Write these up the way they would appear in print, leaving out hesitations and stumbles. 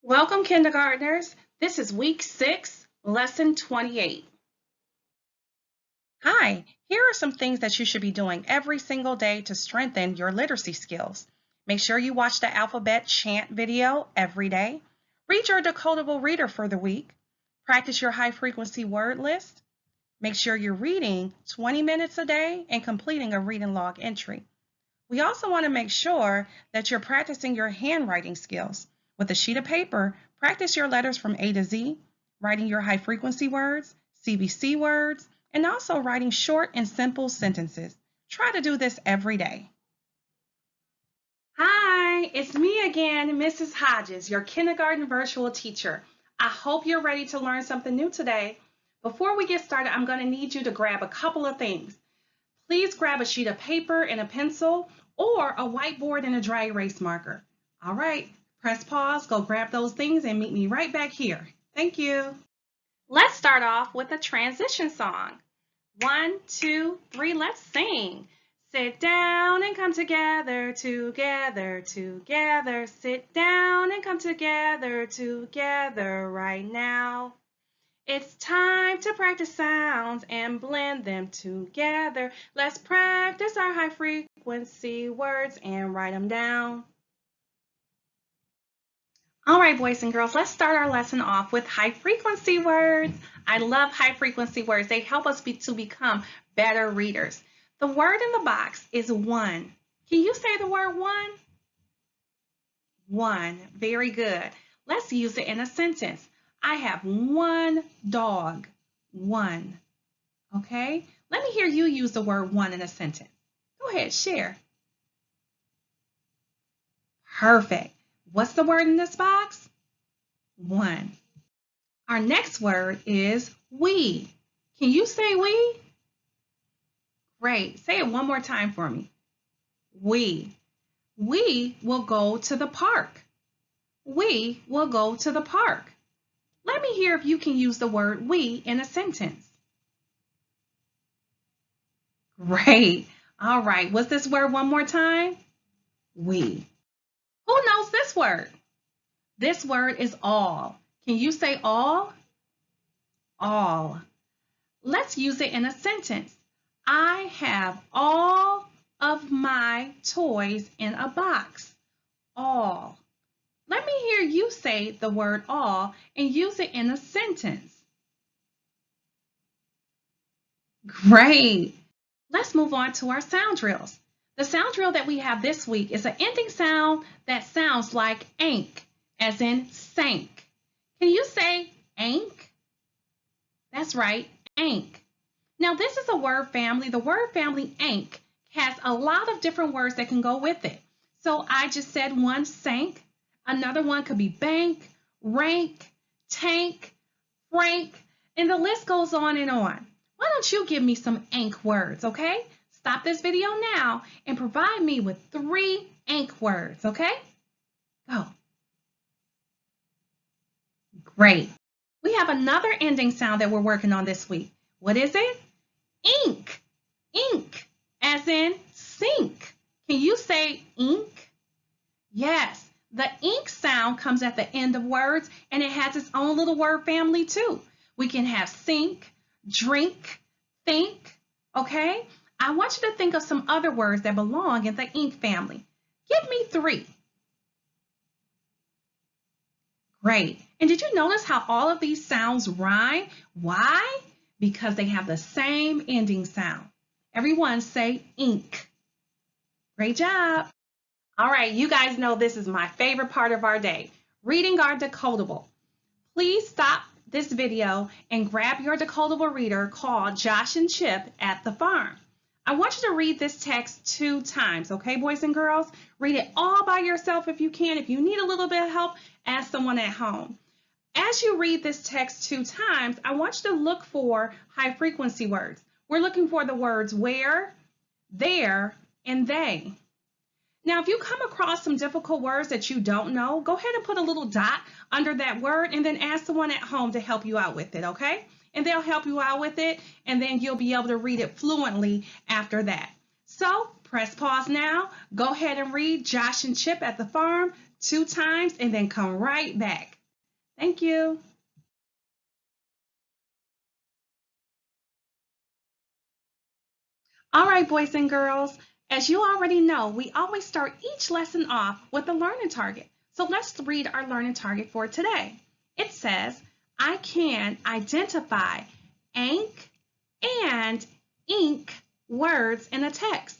Welcome, kindergartners. This is week 6, lesson 28. Hi, here are some things that you should be doing every single day to strengthen your literacy skills. Make sure you watch the alphabet chant video every day. Read your decodable reader for the week. Practice your high frequency word list. Make sure you're reading 20 minutes a day and completing a reading log entry. We also want to make sure that you're practicing your handwriting skills. With a sheet of paper, practice your letters from A to Z, writing your high frequency words, CBC words, and also writing short and simple sentences. Try to do this every day. Hi, it's me again, Mrs. Hodges, your kindergarten virtual teacher. I hope you're ready to learn something new today. Before we get started, I'm going to need you to grab a couple of things. Please grab a sheet of paper and a pencil or a whiteboard and a dry erase marker. All right, press pause, go grab those things and meet me right back here. Thank you. Let's start off with a transition song. 1, 2, 3, let's sing. Sit down and come together, together, together. Sit down and come together, together right now. It's time to practice sounds and blend them together. Let's practice our high frequency words and write them down. All right, boys and girls, let's start our lesson off with high frequency words. I love high frequency words. They help us to become better readers. The word in the box is one. Can you say the word one? One. Very good. Let's use it in a sentence. I have one dog. One. Okay? Let me hear you use the word one in a sentence. Go ahead, share. Perfect. What's the word in this box? One. Our next word is we. Can you say we? Great. Say it one more time for me. We. We will go to the park. We will go to the park. Let me hear if you can use the word we in a sentence. Great. All right. What's this word one more time? We. Who knows this word? This word is all. Can you say all? All. Let's use it in a sentence. I have all of my toys in a box. All. Let me hear you say the word all and use it in a sentence. Great. Let's move on to our sound drills. The sound drill that we have this week is an ending sound that sounds like ank, as in sank. Can you say ank? That's right, ank. Now this is a word family. The word family ank has a lot of different words that can go with it. So I just said one, sank. Another one could be bank, rank, tank, frank, and the list goes on and on. Why don't you give me some ank words, okay? Stop this video now and provide me with 3 ank words, okay? Go. Great. We have another ending sound that we're working on this week. What is it? Ink. Ink, as in sink. Can you say ink? Yes. The ink sound comes at the end of words and it has its own little word family too. We can have sink, drink, think, okay? I want you to think of some other words that belong in the ink family. Give me 3. Great. And did you notice how all of these sounds rhyme? Why? Because they have the same ending sound. Everyone say ink. Great job. All right, you guys know this is my favorite part of our day, reading our decodable. Please stop this video and grab your decodable reader called Josh and Chip at the Farm. I want you to read this text 2 times, okay, boys and girls? Read it all by yourself if you can. If you need a little bit of help, ask someone at home. As you read this text 2 times, I want you to look for high frequency words. We're looking for the words where, there, and they. Now, if you come across some difficult words that you don't know, go ahead and put a little dot under that word and then ask someone at home to help you out with it, okay? And they'll help you out with it, and then you'll be able to read it fluently after that. So, press pause now. Go ahead and read Josh and Chip at the Farm 2 times, and then come right back. Thank you. All right, boys and girls, as you already know, we always start each lesson off with a learning target. So let's read our learning target for today. It says, I can identify ank and ink words in a text.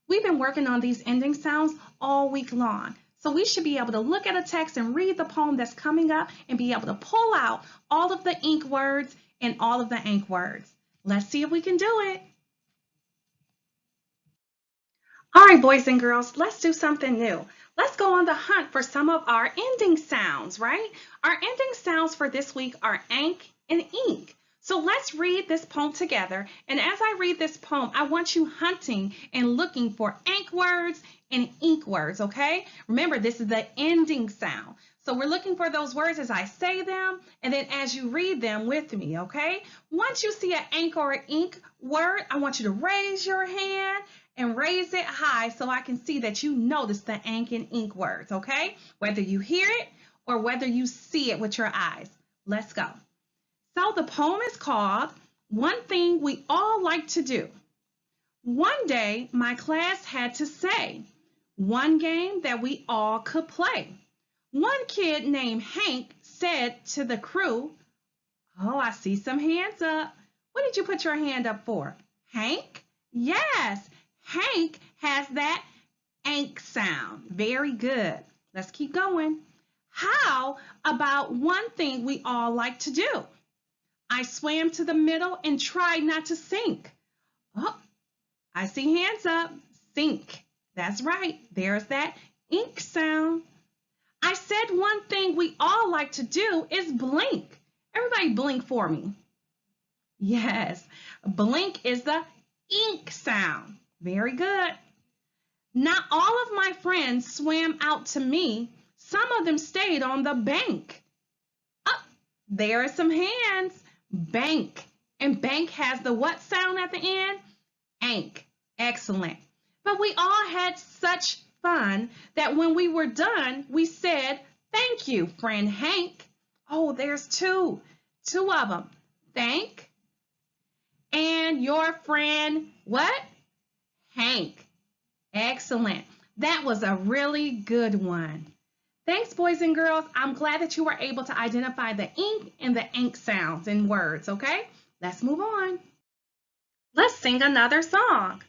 We've been working on these ending sounds all week long. So we should be able to look at a text and read the poem that's coming up and be able to pull out all of the ink words and all of the ank words. Let's see if we can do it. All right, boys and girls, let's do something new. Let's go on the hunt for some of our ending sounds, right? Our ending sounds for this week are ank and ink. So let's read this poem together. And as I read this poem, I want you hunting and looking for ank words and ink words, okay? Remember, this is the ending sound. So we're looking for those words as I say them, and then as you read them with me, okay? Once you see an ank or an ink word, I want you to raise your hand and raise it high so I can see that you notice the ank and ink words, okay? Whether you hear it or whether you see it with your eyes. Let's go. So the poem is called One Thing We All Like to Do. One day, my class had to say one game that we all could play. One kid named Hank said to the crew, oh, I see some hands up. What did you put your hand up for? Hank? Yes, Hank has that ank sound. Very good. Let's keep going. How about one thing we all like to do? I swam to the middle and tried not to sink. Oh, I see hands up. Sink. That's right. There's that ink sound. I said one thing we all like to do is blink. Everybody blink for me. Yes, blink is the ink sound. Very good. Not all of my friends swam out to me. Some of them stayed on the bank. Oh, there are some hands. Bank. And bank has the what sound at the end? Ank. Excellent. But we all had such fun that when we were done, we said, thank you, friend Hank. Oh, there's two of them. Thank and your friend, what? Hank. Excellent. That was a really good one. Thanks, boys and girls. I'm glad that you were able to identify the ink and the ank sounds in words, okay? Let's move on. Let's sing another song.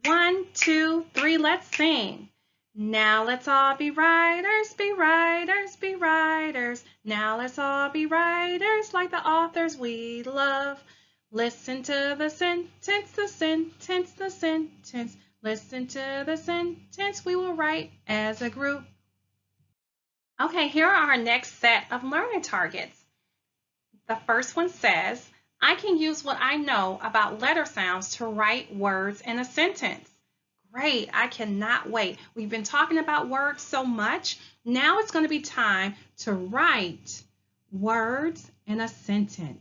1, 2, 3, let's sing. Now let's all be writers, be writers, be writers. Now let's all be writers like the authors we love. Listen to the sentence, the sentence, the sentence. Listen to the sentence we will write as a group. Okay, here are our next set of learning targets. The first one says, I can use what I know about letter sounds to write words in a sentence. Great, I cannot wait. We've been talking about words so much. Now it's going to be time to write words in a sentence.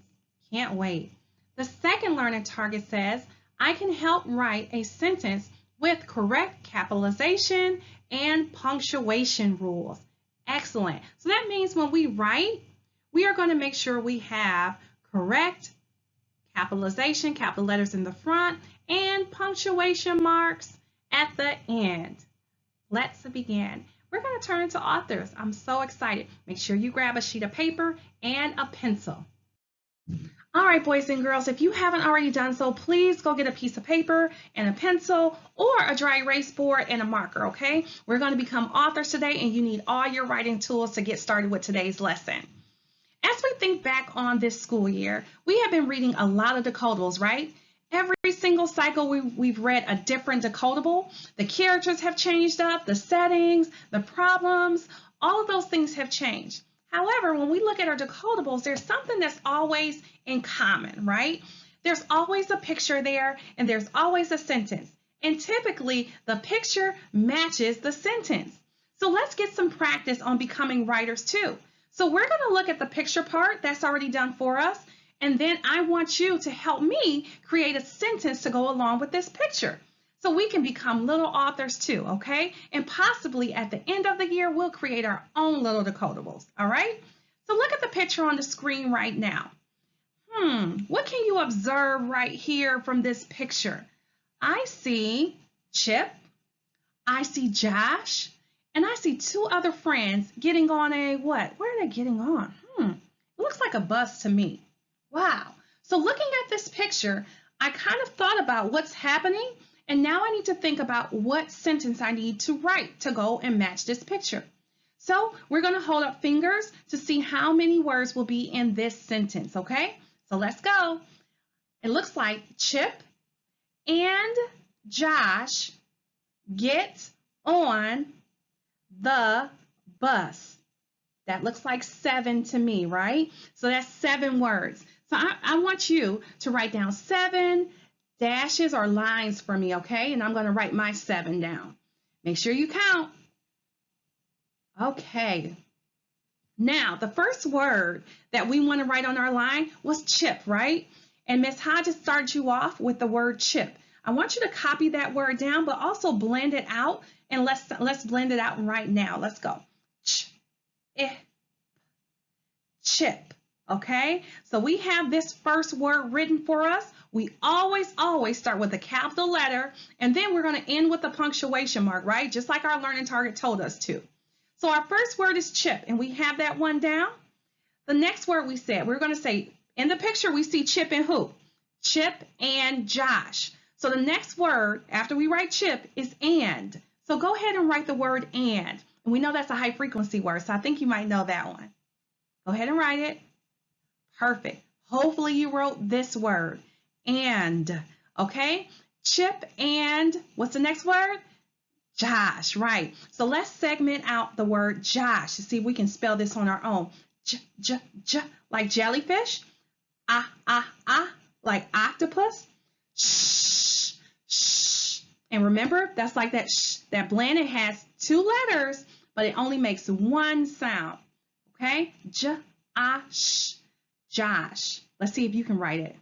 Can't wait. The second learning target says, I can help write a sentence with correct capitalization and punctuation rules. Excellent. So that means when we write, we are going to make sure we have correct capitalization, capital letters in the front, and punctuation marks at the end. Let's begin. We're going to turn to authors. I'm so excited. Make sure you grab a sheet of paper and a pencil. All right, boys and girls, if you haven't already done so, please go get a piece of paper and a pencil or a dry erase board and a marker, okay? We're going to become authors today, and you need all your writing tools to get started with today's lesson. As we think back on this school year, we have been reading a lot of decodables, right? Every single cycle we've read a different decodable. The characters have changed up, the settings, the problems, all of those things have changed. However, when we look at our decodables, there's something that's always in common, right? There's always a picture there, and there's always a sentence. And typically, the picture matches the sentence. So let's get some practice on becoming writers too. So we're going to look at the picture part that's already done for us, and then I want you to help me create a sentence to go along with this picture. So we can become little authors too, okay? And possibly at the end of the year, we'll create our own little decodables, all right? So look at the picture on the screen right now. What can you observe right here from this picture? I see Chip, I see Josh, and I see two other friends getting on a what? Where are they getting on? It looks like a bus to me. Wow. So looking at this picture, I kind of thought about what's happening, and now I need to think about what sentence I need to write to go and match this picture. So we're going to hold up fingers to see how many words will be in this sentence, okay? So let's go. It looks like Chip and Josh get on the bus. That looks like 7 to me, right? So that's 7 words. So I want you to write down 7 dashes or lines for me, okay? And I'm going to write my 7 down. Make sure you count. Okay. Now, the first word that we want to write on our line was chip, right? And Miss Hodges started you off with the word chip. I want you to copy that word down, but also blend it out. And let's blend it out right now. Let's go. Chip. Okay? So we have this first word written for us. We always start with a capital letter, and then we're going to end with a punctuation mark, right? Just like our learning target told us to. So our first word is chip, and we have that one down. The next word we said, we're going to say, in the picture, we see Chip and who? Chip and Josh. So the next word, after we write chip, is and. So go ahead and write the word and. And we know that's a high frequency word, so I think you might know that one. Go ahead and write it. Perfect. Hopefully you wrote this word, and. Okay? Chip and, what's the next word? Josh, right. So let's segment out the word Josh to see if we can spell this on our own. Like jellyfish. Like octopus. Shh. And remember, that's like that sh, that blend. It has 2 letters, but it only makes 1 sound. Okay? Josh. Let's see if you can write it.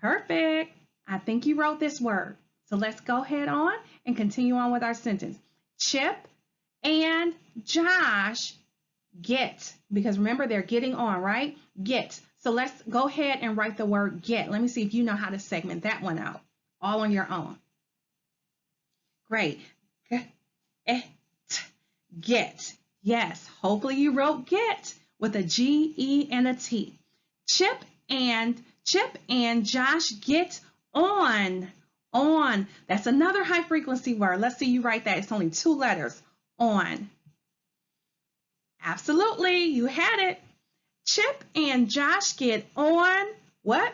Perfect. I think you wrote this word. So let's go ahead on and continue on with our sentence. Chip and Josh get, because remember they're getting on, right? Get. So let's go ahead and write the word get. Let me see if you know how to segment that one out, all on your own. Great. Get. Yes, hopefully you wrote get with a G, E, and a T. Chip and Josh get on. On. That's another high frequency word. Let's see you write that. It's only 2 letters. On. Absolutely. You had it. Chip and Josh get on what?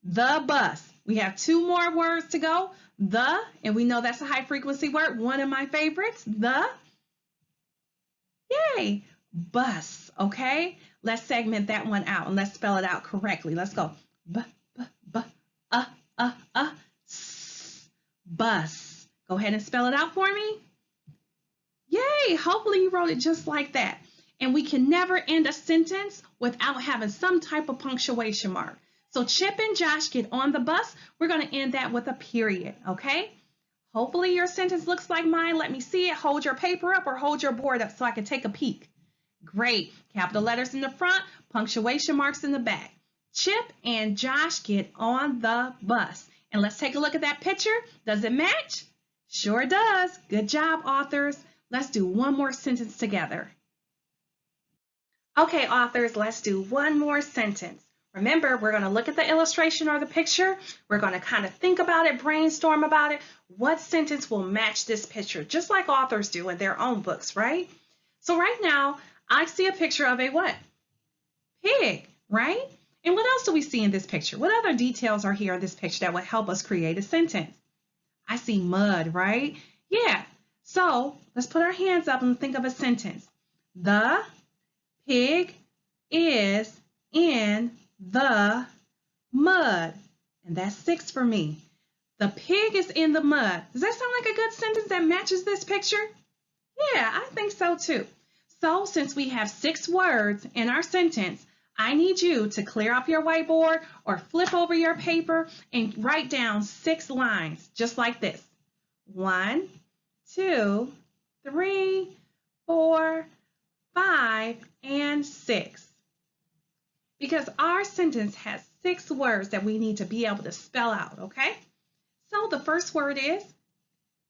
The bus. We have 2 more words to go. The, and we know that's a high frequency word. One of my favorites. The, yay, bus. Okay? Let's segment that one out and let's spell it out correctly. Let's go. Bus. Go ahead and spell it out for me. Yay! Hopefully you wrote it just like that. And we can never end a sentence without having some type of punctuation mark. So Chip and Josh get on the bus. We're going to end that with a period, okay? Hopefully your sentence looks like mine. Let me see it. Hold your paper up or hold your board up so I can take a peek. Great. Capital letters in the front, punctuation marks in the back. Chip and Josh get on the bus. And let's take a look at that picture. Does it match? Sure does. Good job, authors. Let's do one more sentence together. Okay, authors, let's do one more sentence. Remember, we're going to look at the illustration or the picture. We're going to kind of think about it, brainstorm about it. What sentence will match this picture? Just like authors do in their own books, right? So right now, I see a picture of a what? Pig, right? And what else do we see in this picture? What other details are here in this picture that would help us create a sentence? I see mud, right? Yeah. So let's put our hands up and think of a sentence. The pig is in the mud. And that's 6 for me. The pig is in the mud. Does that sound like a good sentence that matches this picture? Yeah, I think so too. So since we have 6 words in our sentence, I need you to clear off your whiteboard or flip over your paper and write down 6 lines, just like this. 1, 2, 3, 4, 5, and on 6 because our sentence has 6 words that we need to be able to spell out, okay? So the first word is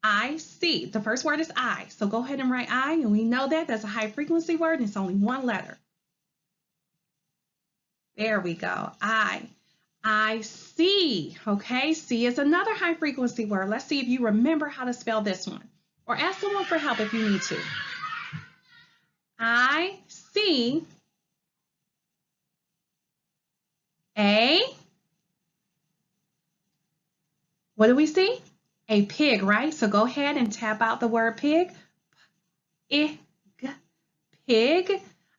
I see. The first word is I. So go ahead and write I, and we know that that's a high frequency word and it's only one letter. There we go. I see. Okay, see is another high frequency word. Let's see if you remember how to spell this one. Or ask someone for help if you need to. I see a, what do we see? A pig, right? So go ahead and tap out the word pig. Pig.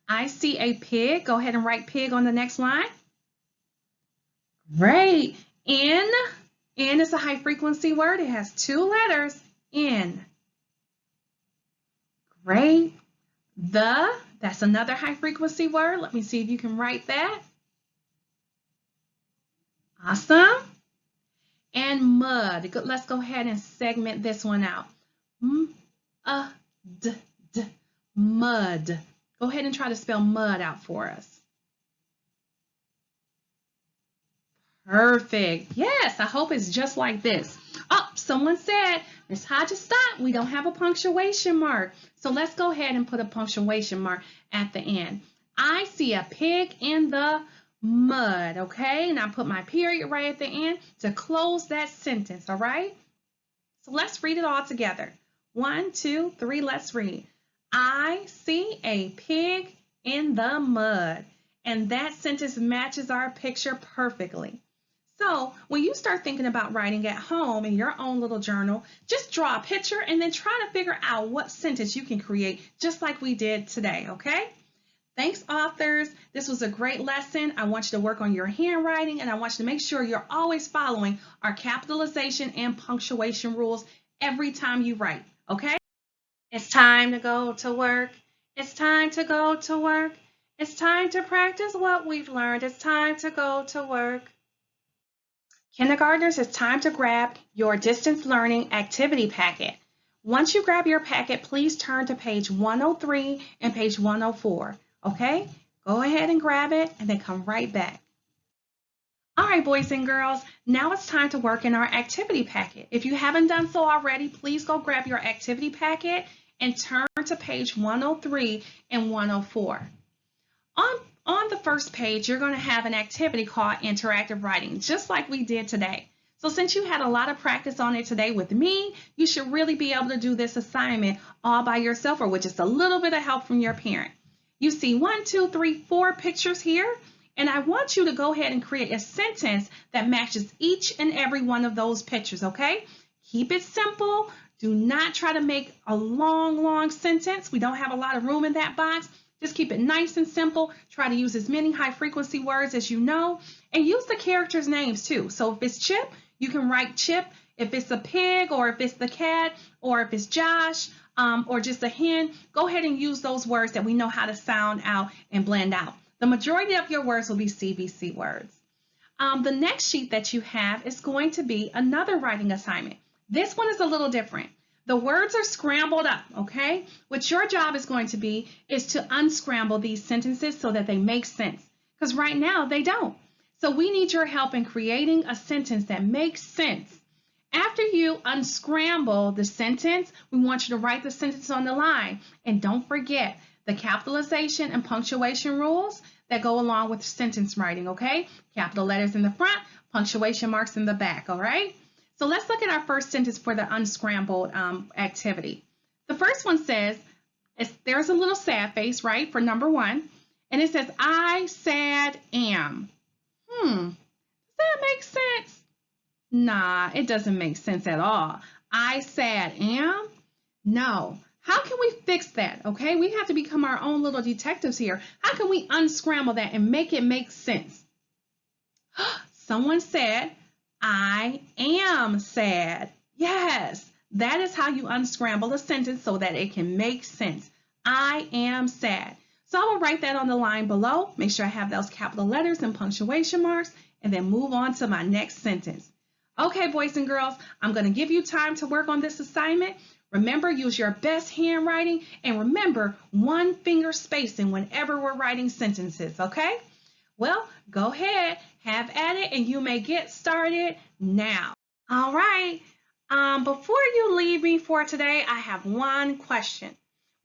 I see a pig. Go ahead and write pig on the next line. Great. N is a high frequency word. It has 2 letters. N. Great. That's another high frequency word. Let me see if you can write that. Awesome. And mud. Let's go ahead and segment this one out. Mud. Go ahead and try to spell mud out for us. Perfect. Yes, I hope it's just like this. Oh, someone said, Miss Hodges, stop. We don't have a punctuation mark. So let's go ahead and put a punctuation mark at the end. I see a pig in the mud, okay? And I put my period right at the end to close that sentence, all right? So let's read it all together. 1, 2, 3, let's read. I see a pig in the mud. And that sentence matches our picture perfectly. So when you start thinking about writing at home in your own little journal, just draw a picture and then try to figure out what sentence you can create just like we did today, okay? Thanks, authors. This was a great lesson. I want you to work on your handwriting and I want you to make sure you're always following our capitalization and punctuation rules every time you write, okay? It's time to go to work. It's time to go to work. It's time to practice what we've learned. It's time to go to work. Kindergartners, it's time to grab your distance learning activity packet. Once you grab your packet, please turn to page 103 and page 104. Okay? Go ahead and grab it and then come right back. All right, boys and girls, now it's time to work in our activity packet. If you haven't done so already, please go grab your activity packet and turn to page 103 and 104. On the first page, you're going to have an activity called interactive writing, just like we did today. So since you had a lot of practice on it today with me, you should really be able to do this assignment all by yourself or with just a little bit of help from your parent. You see 1, 2, 3, 4 pictures here, and I want you to go ahead and create a sentence that matches each and every one of those pictures, okay? Keep it simple. Do not try to make a long sentence. We don't have a lot of room in that box. Just keep it nice and simple. Try to use as many high frequency words as you know and use the characters' names too. So if it's Chip, you can write Chip. If it's a pig or if it's the cat or if it's Josh or just a hen, go ahead and use those words that we know how to sound out and blend out. The majority of your words will be CVC words. The next sheet that you have is going to be another writing assignment. This one is a little different. The words are scrambled up, okay? What your job is going to be is to unscramble these sentences so that they make sense. Because right now, they don't. So we need your help in creating a sentence that makes sense. After you unscramble the sentence, we want you to write the sentence on the line. And don't forget the capitalization and punctuation rules that go along with sentence writing, okay? Capital letters in the front, punctuation marks in the back, all right? So let's look at our first sentence for the unscrambled activity. The first one says, there's a little sad face, right, for number 1. And it says, I sad am. Does that make sense? Nah, it doesn't make sense at all. I sad am? No. How can we fix that, okay? We have to become our own little detectives here. How can we unscramble that and make it make sense? Someone said, I am sad. Yes, that is how you unscramble a sentence so that it can make sense. I am sad. So I will write that on the line below. Make sure I have those capital letters and punctuation marks and then move on to my next sentence. Okay, boys and girls, I'm going to give you time to work on this assignment. Remember, use your best handwriting, and remember one finger spacing whenever we're writing sentences, okay? Well, go ahead, have at it, and you may get started now. All right. Before you leave me for today, I have one question.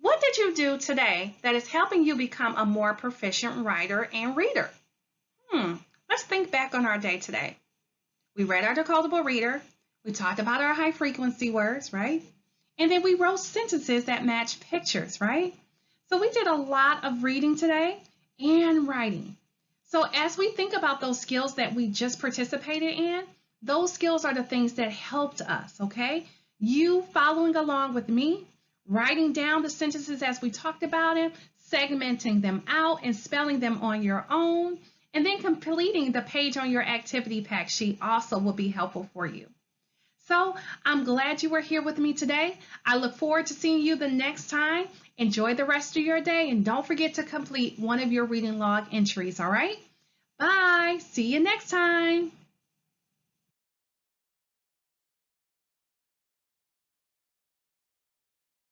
What did you do today that is helping you become a more proficient writer and reader? Let's think back on our day today. We read our decodable reader. We talked about our high frequency words, right? And then we wrote sentences that match pictures, right? So we did a lot of reading today and writing. So as we think about those skills that we just participated in, those skills are the things that helped us, okay? You following along with me, writing down the sentences as we talked about it, segmenting them out and spelling them on your own, and then completing the page on your activity pack sheet also will be helpful for you. So I'm glad you were here with me today. I look forward to seeing you the next time. Enjoy the rest of your day and don't forget to complete one of your reading log entries, all right? Bye. See you next time.